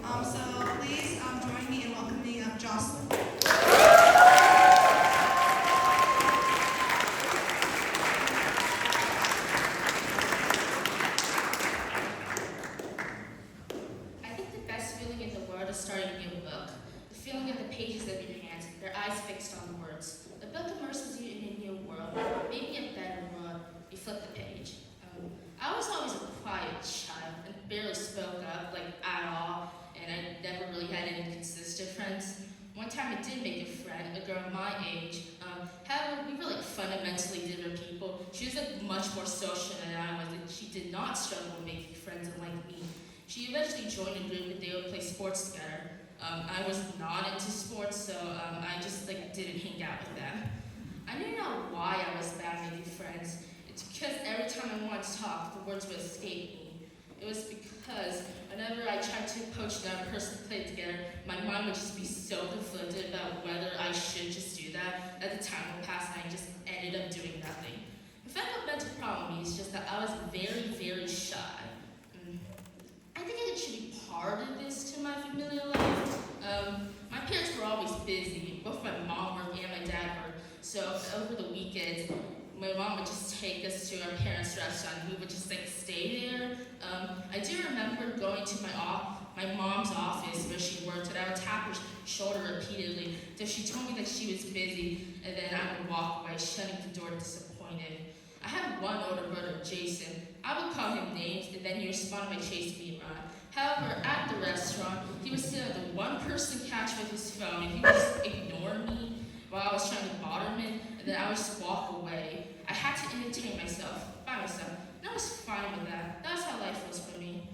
So please join me in welcoming Joscelyn. I think the best feeling in the world is starting a new book. The feeling of the pages of your hands, their eyes fixed on the words. The book immerses you in a new world, maybe a better world. You flip the page. I was always a quiet child and barely spoke up, like at all, and I never really had any consistent friends. One time I did make a friend, a girl my age. However, we were like fundamentally different people. She was like much more social than I was, and she did not struggle with making friends unlike me. She eventually joined a group and they would play sports together. I was not into sports, so I just like didn't hang out with them. I didn't know why I was bad at making friends. It's because every time I wanted to talk, the words would escape me. It was because whenever I tried to approach another person to play together, my mind would just be so conflicted about whether I should just do that. At the time would pass and I just ended up doing nothing. The fundamental problem with me is just that I was very, very shy. I think it should be part of this to my familial life. My parents were always busy. Both my mom worked and my dad worked. So over the weekends, my mom would just take us to our parents' restaurant. We would just like stay there. I do remember going to my mom's office where she worked, and I would tap her shoulder repeatedly until she told me that she was busy, and then I would walk away, shutting the door disappointed. I had one older brother, Jason. I would call him names, and then he responded by chasing me around. However, at the restaurant, he would sit on the one-person couch with his phone, and he would just ignore me while I was trying to bother him, and then I would just walk away. I had to entertain myself, by myself, and I was fine with that. That's how life was for me.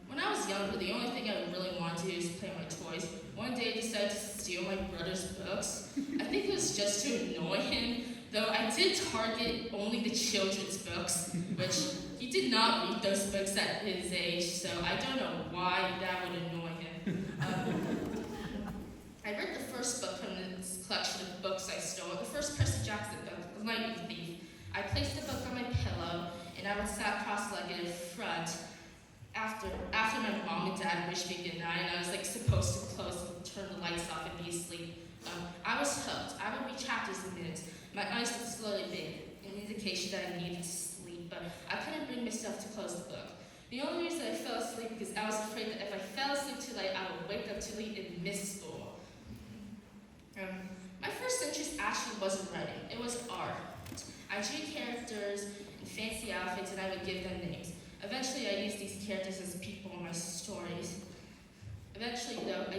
When I was younger, the only thing I really wanted to do was play my toys. One day I decided to steal my brother's books. I think it was just to annoy him, though I did target only the children's books, which he did not read those books at his age, so I don't know why that would annoy him. I read the first book from this collection of books I stole, the first Percy Jackson book, The Lightning Thief. I placed the book on my pillow, and I would sit cross-legged in front. After my mom and dad wished me goodnight, and I was like supposed to close and turn the lights off and be asleep. I was hooked. I would read chapters in minutes. My eyes would slowly big, an indication that I needed to sleep, but I couldn't bring myself to close the book. The only reason I fell asleep because I was afraid that if I fell asleep too late, I would wake up too late and miss school. My first interest actually wasn't writing, it was art. I drew characters in fancy outfits and I would give them names. Eventually, I used these characters as people in my stories. Eventually, though, I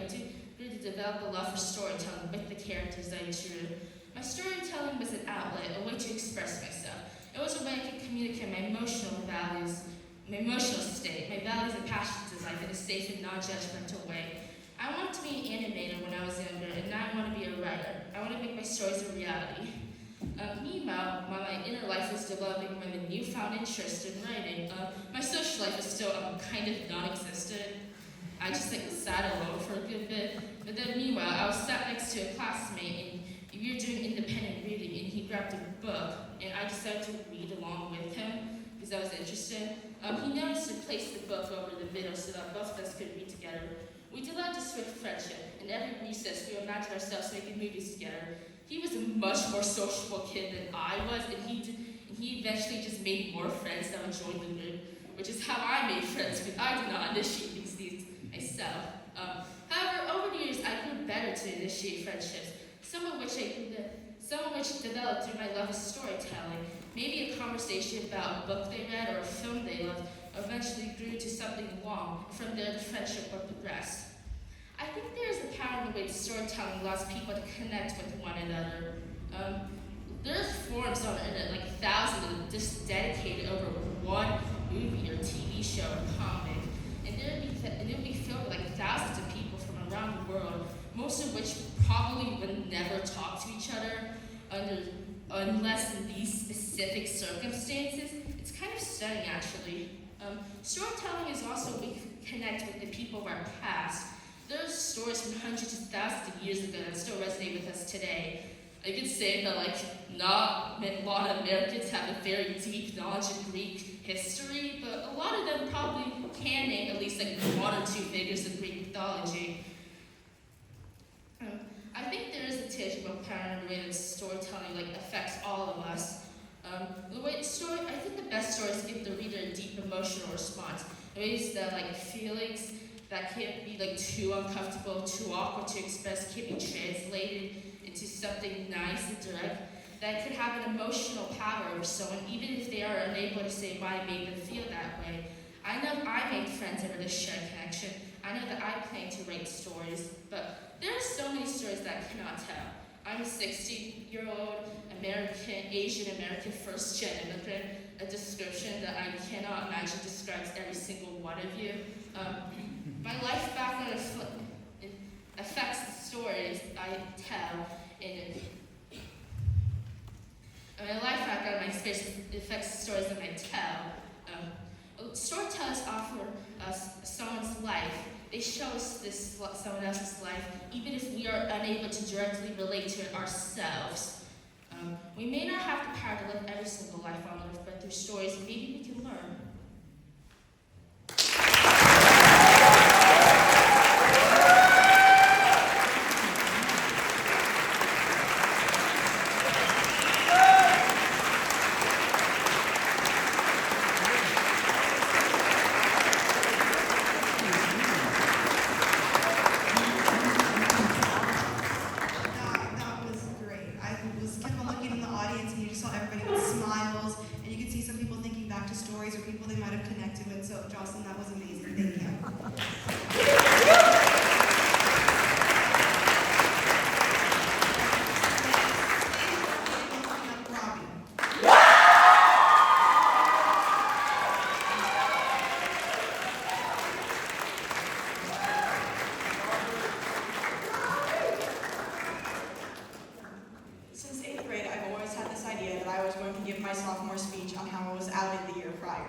grew to develop a love for storytelling with the characters I drew. My storytelling was an outlet, a way to express myself. It was a way I could communicate my emotional values, my emotional state, my values and passions in life in a safe and non-judgmental way. I wanted to be an animator when I was younger, and now I want to be a writer. I want to make my stories a reality. Meanwhile, while my inner life was developing with a newfound interest in writing, my social life was still kind of non-existent. I just sat alone for a good bit, but then meanwhile, I was sat next to a classmate, and we were doing independent reading, and he grabbed a book, and I decided to read along with him because I was interested. He noticed to place the book over the middle so that both of us could read together. We developed a swift friendship, and every recess we imagined ourselves making movies together. He was a much more sociable kid than I was, and he eventually just made more friends that would join the group, which is how I made friends, because I did not initiate these things myself. However, over the years, I grew better to initiate friendships, some of which developed through my love of storytelling. Maybe a conversation about a book they read or a film they loved eventually grew to something long. From there, the friendship would progress. I think there is a power in the way that storytelling allows people to connect with one another. There's forums on the internet, like thousands, just dedicated over one movie or TV show or comic, and it would be filled with like thousands of people from around the world, most of which probably would never talk to each other unless in these specific circumstances. It's kind of stunning, actually. Storytelling is also a way to connect with the people of our past. There's stories from hundreds of thousands of years ago that still resonate with us today. I could say that not a lot of Americans have a very deep knowledge of Greek history, but a lot of them probably can name at least like one or two figures of Greek mythology. I think there is a tangible pattern in the way that storytelling affects all of us. I think the best stories give the reader a deep emotional response. Ways that feelings that can't be too uncomfortable, too awkward to express can be translated into something nice and direct that could have an emotional power over someone, even if they are unable to say why it made them feel that way. I know I made friends over this shared connection. I know that I plan to write stories, but there are so many stories that I cannot tell. I'm a 60-year-old Asian American first-gen immigrant, a description that I cannot imagine describes every single one of you. My life background affects the stories I tell, my life background, my experience affects the stories that I tell. Storytellers offer us someone's life. They show us someone else's life, even if we are unable to directly relate to it ourselves. We may not have the power to live every single life on earth, but through stories, maybe we can learn. Stories or people they might have connected with. So, Joscelyn, that was amazing. Thank you. Robbie. Since 8th grade, I've always had this idea that I was going to give my sophomore speech on how I was outed the year prior.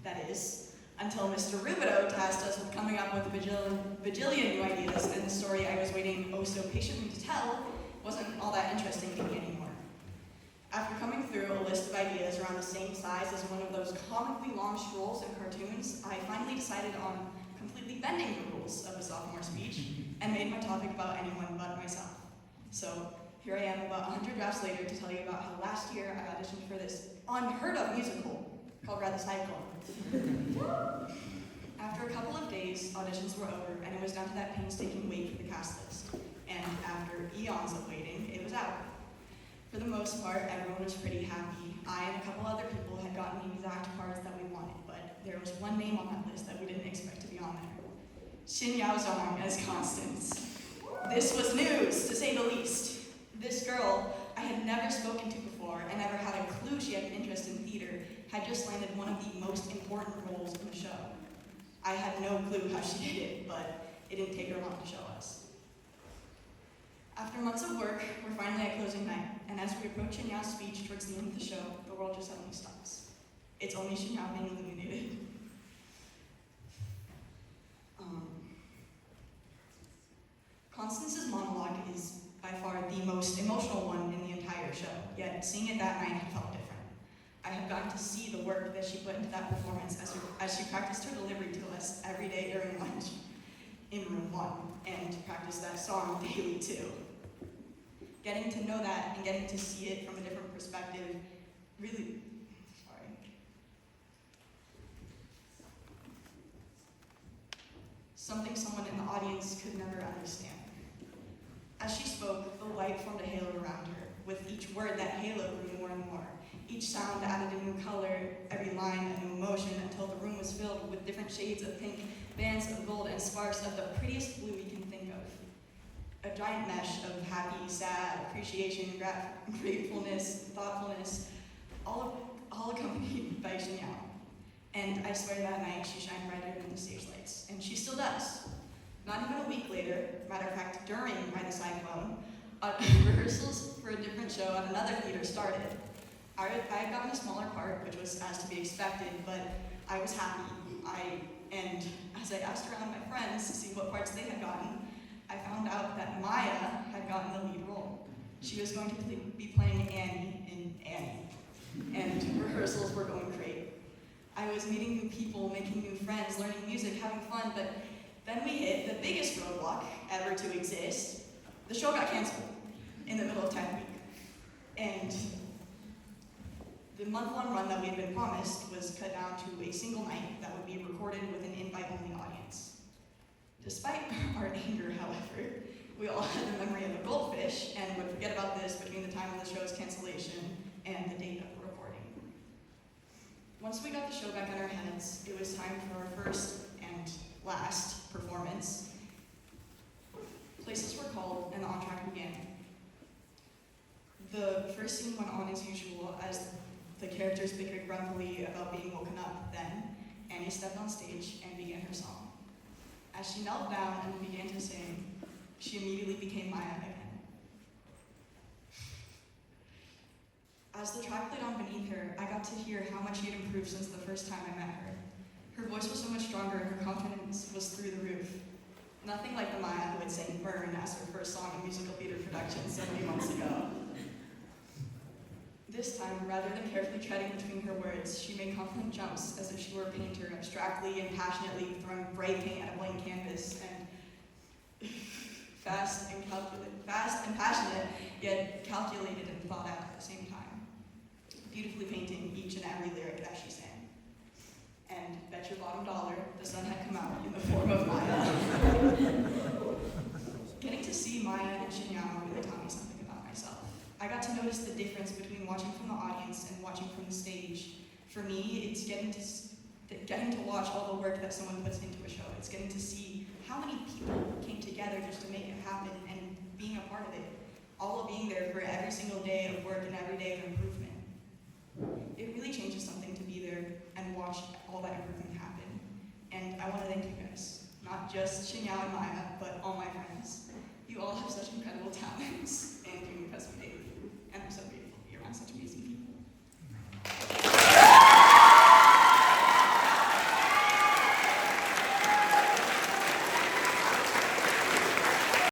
That is, until Mr. Rubidoux tasked us with coming up with a bajillion new ideas, and the story I was waiting oh so patiently to tell wasn't all that interesting to me anymore. After coming through a list of ideas around the same size as one of those comically long scrolls in cartoons, I finally decided on completely bending the rules of a sophomore speech and made my topic about anyone but myself. So here I am about 100 drafts later to tell you about how last year I auditioned for this unheard of musical called Red the Cyclone. After a couple of days, auditions were over and it was down to that painstaking wait for the cast list. And after eons of waiting, it was out. For the most part, everyone was pretty happy. I and a couple other people had gotten the exact parts that we wanted, but there was one name on that list that we didn't expect to be on there. Xin Yaozong as Constance. This was news, to say the least. This girl I had never spoken to before and never had a clue she had an interest in theater had just landed one of the most important roles in the show. I had no clue how she did it, but it didn't take her long to show us. After months of work, we're finally at closing night, and as we approach Shinyao's speech towards the end of the show, the world just suddenly stops. It's only Shinyao being illuminated. Constance's monologue is by far the most emotional one in the entire show, yet seeing it that night felt different. I had gotten to see the work that she put into that performance as she practiced her delivery to us every day during lunch in room 1, and practiced that song daily too. Getting to know that and getting to see it from a different perspective really, something someone in the audience could never understand. As she spoke, the light formed a halo around her. With each word, that halo grew more and more. Each sound added a new color, every line a new emotion, until the room was filled with different shades of pink, bands of gold, and sparks of the prettiest blue we can think of. A giant mesh of happy, sad, appreciation, gratefulness, thoughtfulness, all accompanied by Shinyao. And I swear that night she shined brighter than the stage lights, and she still does. Not even a week later, matter of fact, during Ride the Cyclone, rehearsals for a different show at another theater started. I had gotten a smaller part, which was as to be expected, but I was happy. And as I asked around my friends to see what parts they had gotten, I found out that Maya had gotten the lead role. She was going to be playing Annie in Annie, and rehearsals were going great. I was meeting new people, making new friends, learning music, having fun, but then we hit the biggest roadblock ever to exist. The show got canceled in the middle of 10th week. And the month-long run that we had been promised was cut down to a single night that would be recorded with an invite-only audience. Despite our anger, however, we all had the memory of a goldfish and would forget about this between the time of the show's cancellation and the date of the recording. Once we got the show back in our heads, it was time for our first and last performance. Places were called and the entr'acte began. The first scene went on as usual as the characters bickered grumpily about being woken up. Then, Annie stepped on stage and began her song. As she knelt down and began to sing, she immediately became Maya again. As the track played on beneath her, I got to hear how much she had improved since the first time I met her. Her voice was so much stronger and her confidence was through the roof. Nothing like the Maya who had sang Burn as her first song in musical theater production so many months ago. This time, rather than carefully treading between her words, she made confident jumps as if she were a painter, abstractly and passionately throwing bright paint at a blank canvas, and fast and passionate, yet calculated and thought out at the same time, beautifully painting each and every lyric that she sang. And bet your bottom dollar, the sun had come out in the form of Maya. Getting to see Maya and Shinyama really taught me something about myself. I got to notice the difference between watching from the audience and watching from the stage. For me, it's getting to watch all the work that someone puts into a show. It's getting to see how many people came together just to make it happen and being a part of it. All of being there for every single day of work and every day of improvement. It really changes something to be there and watch all that improvement happen. And I want to thank you guys. Not just Shinyao and Maya, but